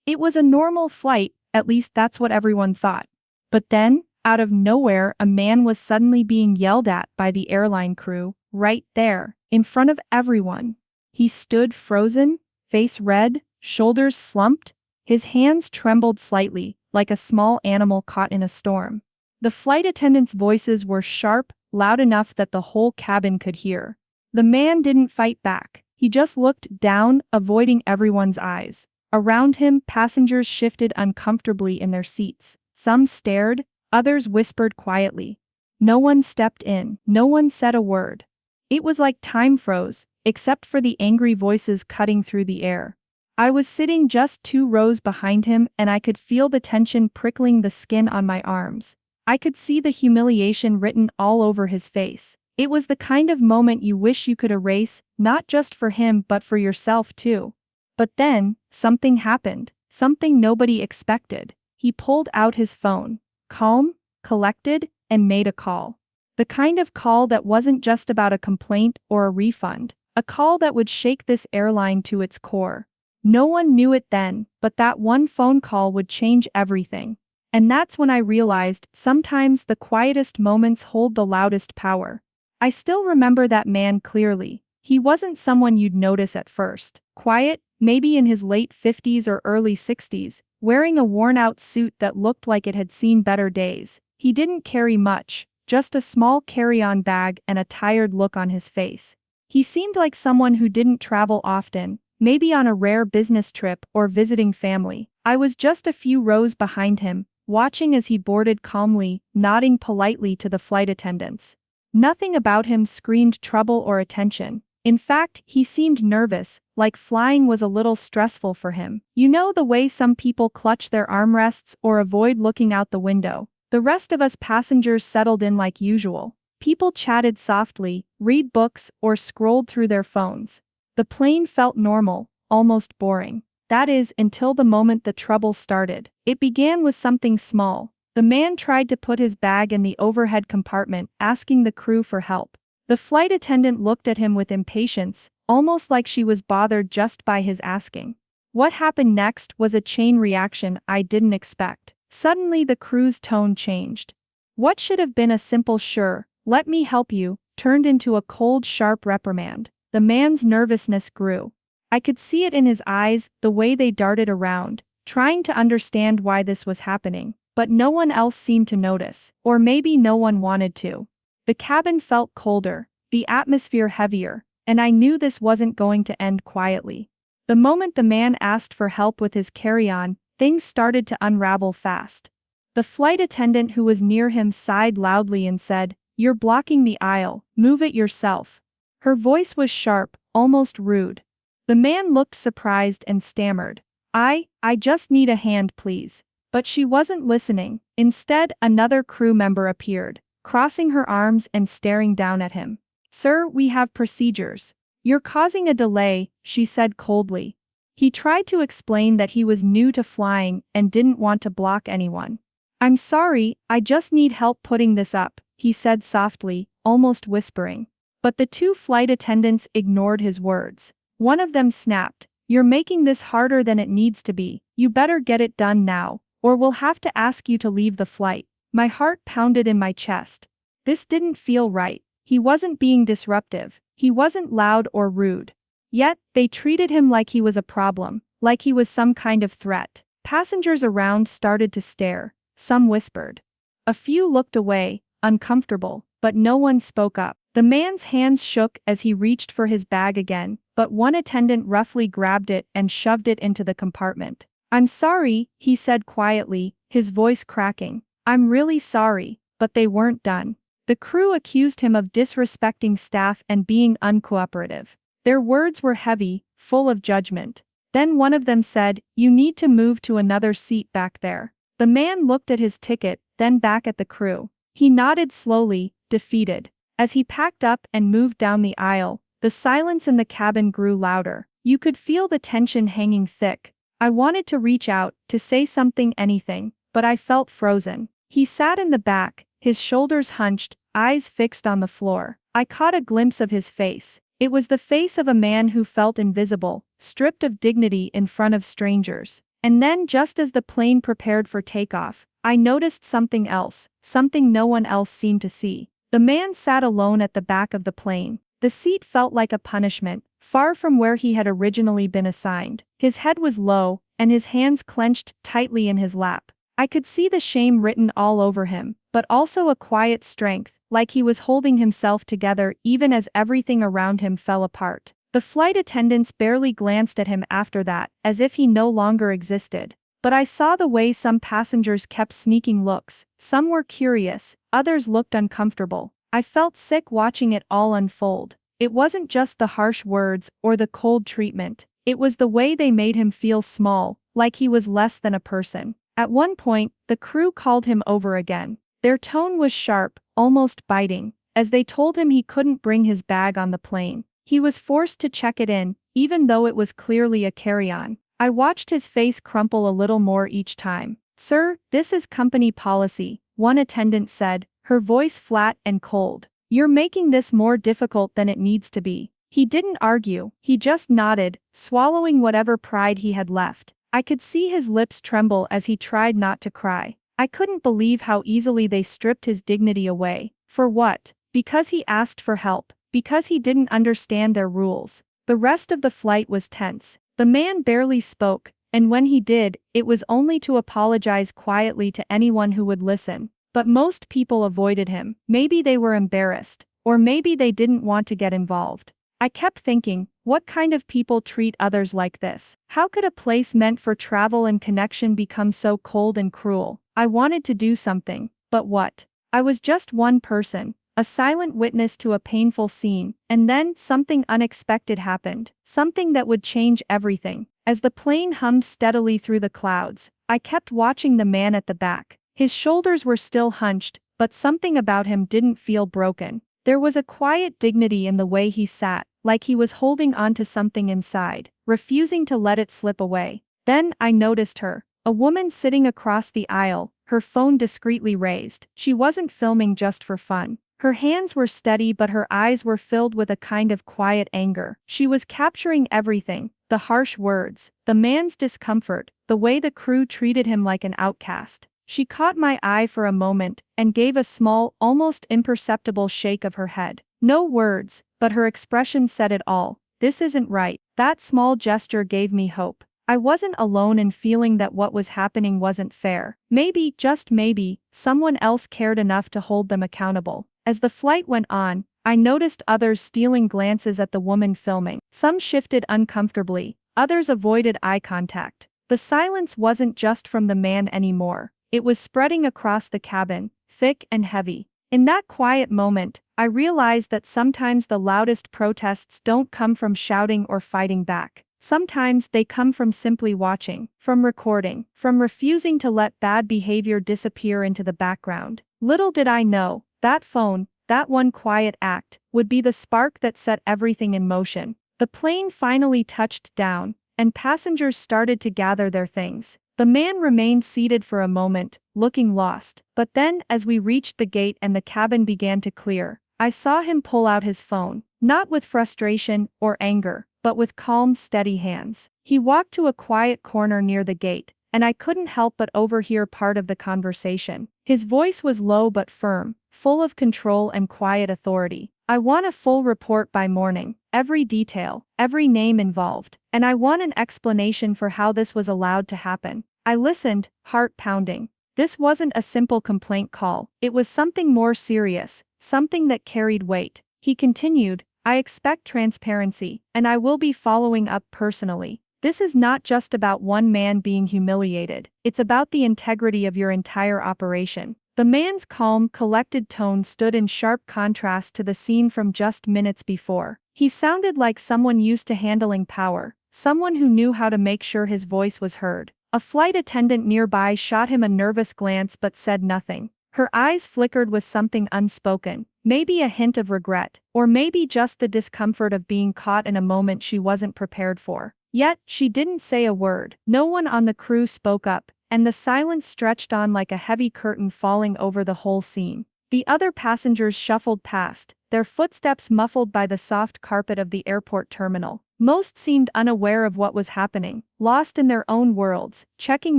It was a normal flight, at least that's what everyone thought. But then, out of nowhere, a man was suddenly being yelled at by the airline crew, right there, in front of everyone. He stood frozen, face red, shoulders slumped, his hands trembled slightly, like a small animal caught in a storm. The flight attendants' voices were sharp, loud enough that the whole cabin could hear. The man didn't fight back, he just looked down, avoiding everyone's eyes. Around him, passengers shifted uncomfortably in their seats. Some stared, others whispered quietly. No one stepped in, no one said a word. It was like time froze, except for the angry voices cutting through the air. I was sitting just 2 rows behind him and I could feel the tension prickling the skin on my arms. I could see the humiliation written all over his face. It was the kind of moment you wish you could erase, not just for him but for yourself too. But then, something happened, something nobody expected. He pulled out his phone, calm, collected, and made a call. The kind of call that wasn't just about a complaint or a refund, a call that would shake this airline to its core. No one knew it then, but that one phone call would change everything. And that's when I realized sometimes the quietest moments hold the loudest power. I still remember that man clearly. He wasn't someone you'd notice at first. Quiet, maybe in his late 50s or early 60s, wearing a worn-out suit that looked like it had seen better days. He didn't carry much, just a small carry-on bag and a tired look on his face. He seemed like someone who didn't travel often, maybe on a rare business trip or visiting family. I was just a few rows behind him, watching as he boarded calmly, nodding politely to the flight attendants. Nothing about him screamed trouble or attention. In fact, he seemed nervous, like flying was a little stressful for him. You know the way some people clutch their armrests or avoid looking out the window. The rest of us passengers settled in like usual. People chatted softly, read books, or scrolled through their phones. The plane felt normal, almost boring. That is, until the moment the trouble started. It began with something small. The man tried to put his bag in the overhead compartment, asking the crew for help. The flight attendant looked at him with impatience, almost like she was bothered just by his asking. What happened next was a chain reaction I didn't expect. Suddenly the crew's tone changed. What should have been a simple "sure, let me help you," turned into a cold, sharp reprimand. The man's nervousness grew. I could see it in his eyes, the way they darted around, trying to understand why this was happening. But no one else seemed to notice, or maybe no one wanted to. The cabin felt colder, the atmosphere heavier, and I knew this wasn't going to end quietly. The moment the man asked for help with his carry-on, things started to unravel fast. The flight attendant who was near him sighed loudly and said, "You're blocking the aisle, move it yourself." Her voice was sharp, almost rude. The man looked surprised and stammered, I just need a hand please." But she wasn't listening. Instead, another crew member appeared, crossing her arms and staring down at him. "Sir, we have procedures. You're causing a delay," she said coldly. He tried to explain that he was new to flying and didn't want to block anyone. "I'm sorry, I just need help putting this up," he said softly, almost whispering. But the 2 flight attendants ignored his words. One of them snapped, "You're making this harder than it needs to be. You better get it done now, or we'll have to ask you to leave the flight." My heart pounded in my chest. This didn't feel right. He wasn't being disruptive. He wasn't loud or rude. Yet, they treated him like he was a problem, like he was some kind of threat. Passengers around started to stare. Some whispered. A few looked away, uncomfortable, but no one spoke up. The man's hands shook as he reached for his bag again, but one attendant roughly grabbed it and shoved it into the compartment. "I'm sorry," he said quietly, his voice cracking. "I'm really sorry." But they weren't done. The crew accused him of disrespecting staff and being uncooperative. Their words were heavy, full of judgment. Then one of them said, "You need to move to another seat back there." The man looked at his ticket, then back at the crew. He nodded slowly, defeated. As he packed up and moved down the aisle, the silence in the cabin grew louder. You could feel the tension hanging thick. I wanted to reach out, to say something, anything, but I felt frozen. He sat in the back, his shoulders hunched, eyes fixed on the floor. I caught a glimpse of his face. It was the face of a man who felt invisible, stripped of dignity in front of strangers. And then just as the plane prepared for takeoff, I noticed something else, something no one else seemed to see. The man sat alone at the back of the plane. The seat felt like a punishment, far from where he had originally been assigned. His head was low, and his hands clenched tightly in his lap. I could see the shame written all over him, but also a quiet strength, like he was holding himself together even as everything around him fell apart. The flight attendants barely glanced at him after that, as if he no longer existed. But I saw the way some passengers kept sneaking looks. Some were curious, others looked uncomfortable. I felt sick watching it all unfold. It wasn't just the harsh words or the cold treatment. It was the way they made him feel small, like he was less than a person. At one point, the crew called him over again. Their tone was sharp, almost biting, as they told him he couldn't bring his bag on the plane. He was forced to check it in, even though it was clearly a carry-on. I watched his face crumple a little more each time. "Sir, this is company policy," one attendant said, her voice flat and cold. "You're making this more difficult than it needs to be." He didn't argue, he just nodded, swallowing whatever pride he had left. I could see his lips tremble as he tried not to cry. I couldn't believe how easily they stripped his dignity away. For what? Because he asked for help. Because he didn't understand their rules. The rest of the flight was tense. The man barely spoke, and when he did, it was only to apologize quietly to anyone who would listen. But most people avoided him. Maybe they were embarrassed, or maybe they didn't want to get involved. I kept thinking, what kind of people treat others like this? How could a place meant for travel and connection become so cold and cruel? I wanted to do something, but what? I was just one person, a silent witness to a painful scene, and then something unexpected happened, something that would change everything. As the plane hummed steadily through the clouds, I kept watching the man at the back. His shoulders were still hunched, but something about him didn't feel broken. There was a quiet dignity in the way he sat, like he was holding on to something inside, refusing to let it slip away. Then I noticed her, a woman sitting across the aisle, her phone discreetly raised. She wasn't filming just for fun. Her hands were steady, but her eyes were filled with a kind of quiet anger. She was capturing everything, the harsh words, the man's discomfort, the way the crew treated him like an outcast. She caught my eye for a moment, and gave a small, almost imperceptible shake of her head. No words, but her expression said it all. "This isn't right." That small gesture gave me hope. I wasn't alone in feeling that what was happening wasn't fair. Maybe, just maybe, someone else cared enough to hold them accountable. As the flight went on, I noticed others stealing glances at the woman filming. Some shifted uncomfortably, others avoided eye contact. The silence wasn't just from the man anymore. It was spreading across the cabin, thick and heavy. In that quiet moment, I realized that sometimes the loudest protests don't come from shouting or fighting back. Sometimes they come from simply watching, from recording, from refusing to let bad behavior disappear into the background. Little did I know, that phone, that one quiet act, would be the spark that set everything in motion. The plane finally touched down, and passengers started to gather their things. The man remained seated for a moment, looking lost. But then, as we reached the gate and the cabin began to clear, I saw him pull out his phone, not with frustration or anger, but with calm, steady hands. He walked to a quiet corner near the gate, and I couldn't help but overhear part of the conversation. His voice was low but firm, full of control and quiet authority. "I want a full report by morning, every detail, every name involved, and I want an explanation for how this was allowed to happen." I listened, heart pounding. This wasn't a simple complaint call, it was something more serious, something that carried weight. He continued, "I expect transparency, and I will be following up personally. This is not just about one man being humiliated, it's about the integrity of your entire operation." The man's calm, collected tone stood in sharp contrast to the scene from just minutes before. He sounded like someone used to handling power, someone who knew how to make sure his voice was heard. A flight attendant nearby shot him a nervous glance but said nothing. Her eyes flickered with something unspoken, maybe a hint of regret, or maybe just the discomfort of being caught in a moment she wasn't prepared for. Yet, she didn't say a word. No one on the crew spoke up, and the silence stretched on like a heavy curtain falling over the whole scene. The other passengers shuffled past, their footsteps muffled by the soft carpet of the airport terminal. Most seemed unaware of what was happening, lost in their own worlds, checking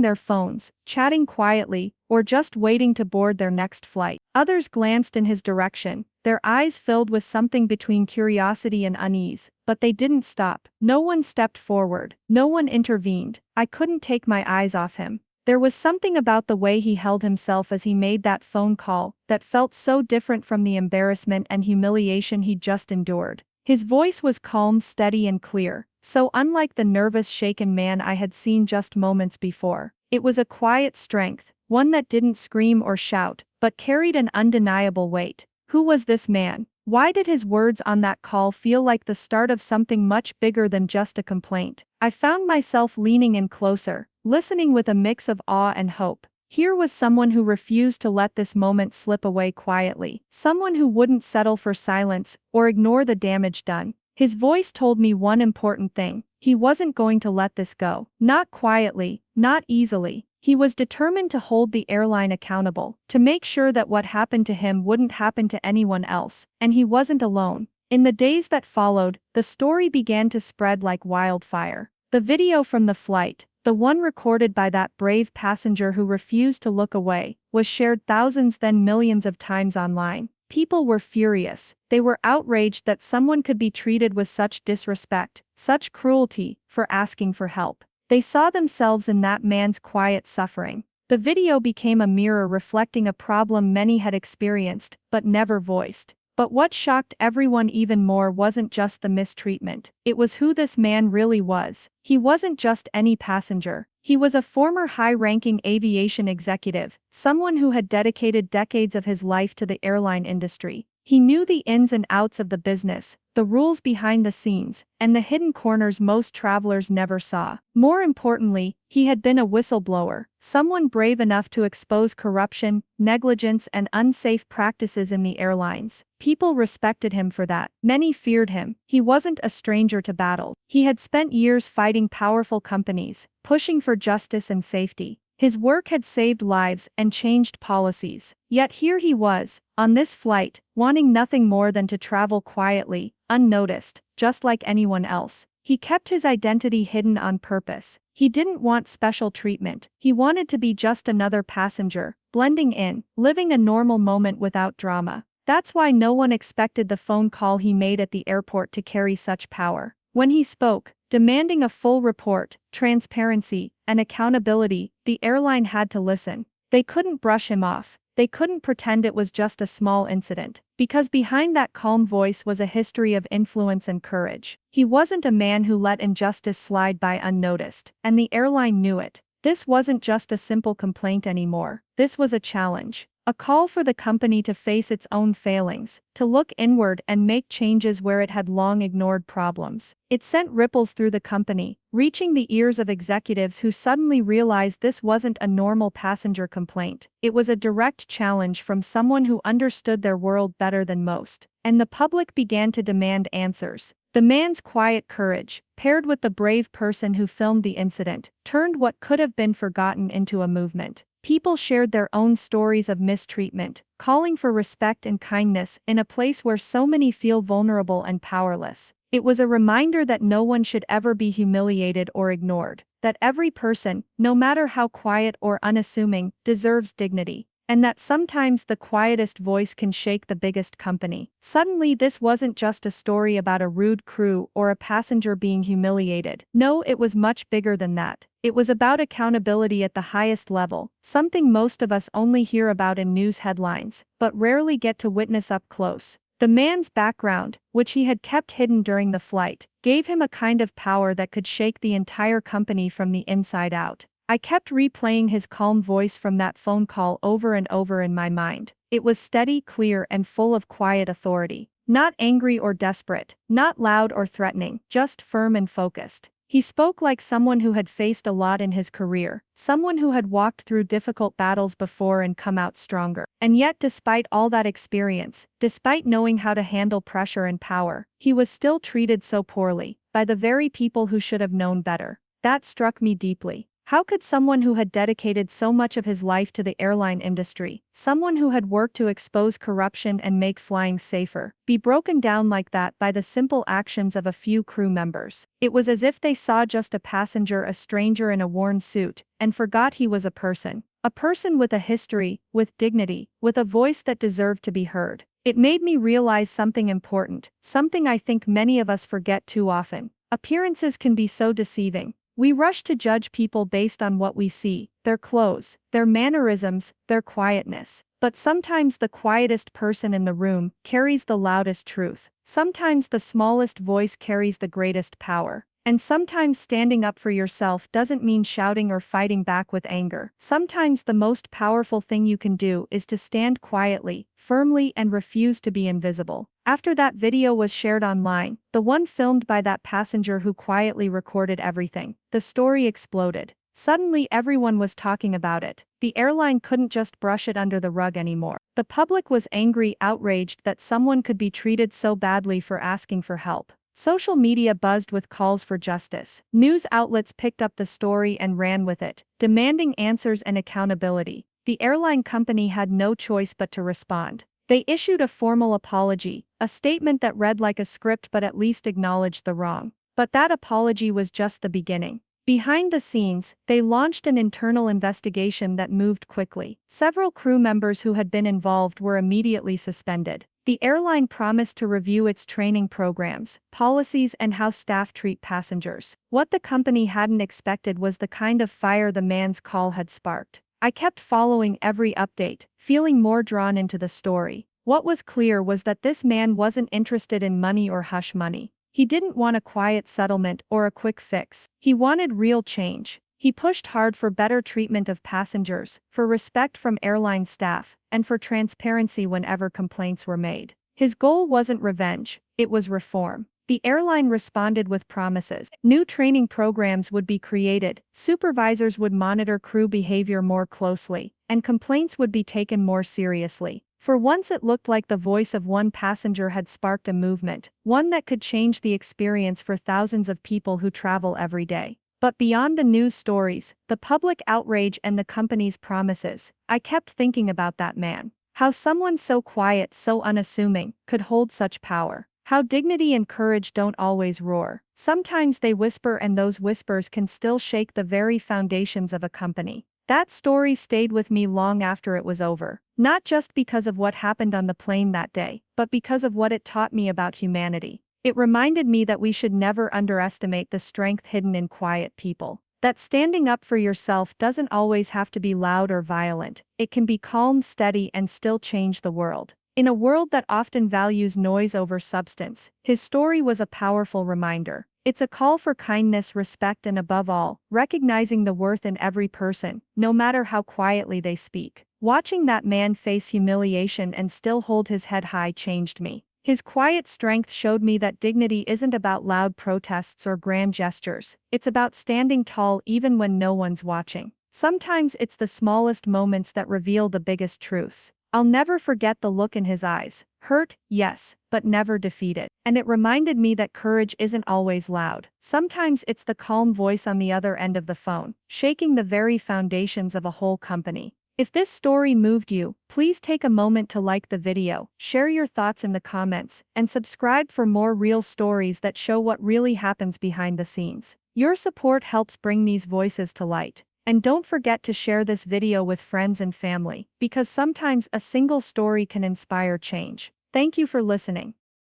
their phones, chatting quietly, or just waiting to board their next flight. Others glanced in his direction, their eyes filled with something between curiosity and unease, but they didn't stop. No one stepped forward, no one intervened. I couldn't take my eyes off him. There was something about the way he held himself as he made that phone call that felt so different from the embarrassment and humiliation he'd just endured. His voice was calm, steady, and clear, so unlike the nervous, shaken man I had seen just moments before. It was a quiet strength, one that didn't scream or shout, but carried an undeniable weight. Who was this man? Why did his words on that call feel like the start of something much bigger than just a complaint? I found myself leaning in closer, listening with a mix of awe and hope. Here was someone who refused to let this moment slip away quietly, someone who wouldn't settle for silence or ignore the damage done. His voice told me one important thing: he wasn't going to let this go. Not quietly, not easily. He was determined to hold the airline accountable, to make sure that what happened to him wouldn't happen to anyone else, and he wasn't alone. In the days that followed, the story began to spread like wildfire. The video from the flight, the one recorded by that brave passenger who refused to look away, was shared thousands then millions of times online. People were furious. They were outraged that someone could be treated with such disrespect, such cruelty, for asking for help. They saw themselves in that man's quiet suffering. The video became a mirror reflecting a problem many had experienced, but never voiced. But what shocked everyone even more wasn't just the mistreatment. It was who this man really was. He wasn't just any passenger. He was a former high-ranking aviation executive, someone who had dedicated decades of his life to the airline industry. He knew the ins and outs of the business, the rules behind the scenes, and the hidden corners most travelers never saw. More importantly, he had been a whistleblower, someone brave enough to expose corruption, negligence, and unsafe practices in the airlines. People respected him for that. Many feared him. He wasn't a stranger to battle. He had spent years fighting powerful companies, pushing for justice and safety. His work had saved lives and changed policies. Yet here he was, on this flight, wanting nothing more than to travel quietly, unnoticed, just like anyone else. He kept his identity hidden on purpose. He didn't want special treatment. He wanted to be just another passenger, blending in, living a normal moment without drama. That's why no one expected the phone call he made at the airport to carry such power. When he spoke, demanding a full report, transparency, and accountability, the airline had to listen. They couldn't brush him off. They couldn't pretend it was just a small incident. Because behind that calm voice was a history of influence and courage. He wasn't a man who let injustice slide by unnoticed, and the airline knew it. This wasn't just a simple complaint anymore. This was a challenge. A call for the company to face its own failings, to look inward and make changes where it had long ignored problems. It sent ripples through the company, reaching the ears of executives who suddenly realized this wasn't a normal passenger complaint. It was a direct challenge from someone who understood their world better than most. And the public began to demand answers. The man's quiet courage, paired with the brave person who filmed the incident, turned what could have been forgotten into a movement. People shared their own stories of mistreatment, calling for respect and kindness in a place where so many feel vulnerable and powerless. It was a reminder that no one should ever be humiliated or ignored, that every person, no matter how quiet or unassuming, deserves dignity. And that sometimes the quietest voice can shake the biggest company. Suddenly, this wasn't just a story about a rude crew or a passenger being humiliated. No, it was much bigger than that. It was about accountability at the highest level, something most of us only hear about in news headlines, but rarely get to witness up close. The man's background, which he had kept hidden during the flight, gave him a kind of power that could shake the entire company from the inside out. I kept replaying his calm voice from that phone call over and over in my mind. It was steady, clear, and full of quiet authority. Not angry or desperate, not loud or threatening, just firm and focused. He spoke like someone who had faced a lot in his career, someone who had walked through difficult battles before and come out stronger. And yet, despite all that experience, despite knowing how to handle pressure and power, he was still treated so poorly, by the very people who should have known better. That struck me deeply. How could someone who had dedicated so much of his life to the airline industry, someone who had worked to expose corruption and make flying safer, be broken down like that by the simple actions of a few crew members? It was as if they saw just a passenger, a stranger in a worn suit, and forgot he was a person. A person with a history, with dignity, with a voice that deserved to be heard. It made me realize something important, something I think many of us forget too often. Appearances can be so deceiving. We rush to judge people based on what we see, their clothes, their mannerisms, their quietness. But sometimes the quietest person in the room carries the loudest truth. Sometimes the smallest voice carries the greatest power. And sometimes standing up for yourself doesn't mean shouting or fighting back with anger. Sometimes the most powerful thing you can do is to stand quietly, firmly, and refuse to be invisible. After that video was shared online, the one filmed by that passenger who quietly recorded everything, the story exploded. Suddenly everyone was talking about it. The airline couldn't just brush it under the rug anymore. The public was angry, outraged that someone could be treated so badly for asking for help. Social media buzzed with calls for justice. News outlets picked up the story and ran with it, demanding answers and accountability. The airline company had no choice but to respond. They issued a formal apology, a statement that read like a script but at least acknowledged the wrong. But that apology was just the beginning. Behind the scenes, they launched an internal investigation that moved quickly. Several crew members who had been involved were immediately suspended. The airline promised to review its training programs, policies, and how staff treat passengers. What the company hadn't expected was the kind of fire the man's call had sparked. I kept following every update, feeling more drawn into the story. What was clear was that this man wasn't interested in money or hush money. He didn't want a quiet settlement or a quick fix. He wanted real change. He pushed hard for better treatment of passengers, for respect from airline staff, and for transparency whenever complaints were made. His goal wasn't revenge, it was reform. The airline responded with promises. New training programs would be created, supervisors would monitor crew behavior more closely, and complaints would be taken more seriously. For once it looked like the voice of one passenger had sparked a movement, one that could change the experience for thousands of people who travel every day. But beyond the news stories, the public outrage, and the company's promises, I kept thinking about that man. How someone so quiet, so unassuming, could hold such power. How dignity and courage don't always roar. Sometimes they whisper, and those whispers can still shake the very foundations of a company. That story stayed with me long after it was over. Not just because of what happened on the plane that day, but because of what it taught me about humanity. It reminded me that we should never underestimate the strength hidden in quiet people. That standing up for yourself doesn't always have to be loud or violent. It can be calm, steady, and still change the world. In a world that often values noise over substance, his story was a powerful reminder. It's a call for kindness, respect, and above all, recognizing the worth in every person, no matter how quietly they speak. Watching that man face humiliation and still hold his head high changed me. His quiet strength showed me that dignity isn't about loud protests or grand gestures. It's about standing tall even when no one's watching. Sometimes it's the smallest moments that reveal the biggest truths. I'll never forget the look in his eyes. Hurt, yes, but never defeated. And it reminded me that courage isn't always loud. Sometimes it's the calm voice on the other end of the phone, shaking the very foundations of a whole company. If this story moved you, please take a moment to like the video, share your thoughts in the comments, and subscribe for more real stories that show what really happens behind the scenes. Your support helps bring these voices to light. And don't forget to share this video with friends and family, because sometimes a single story can inspire change. Thank you for listening.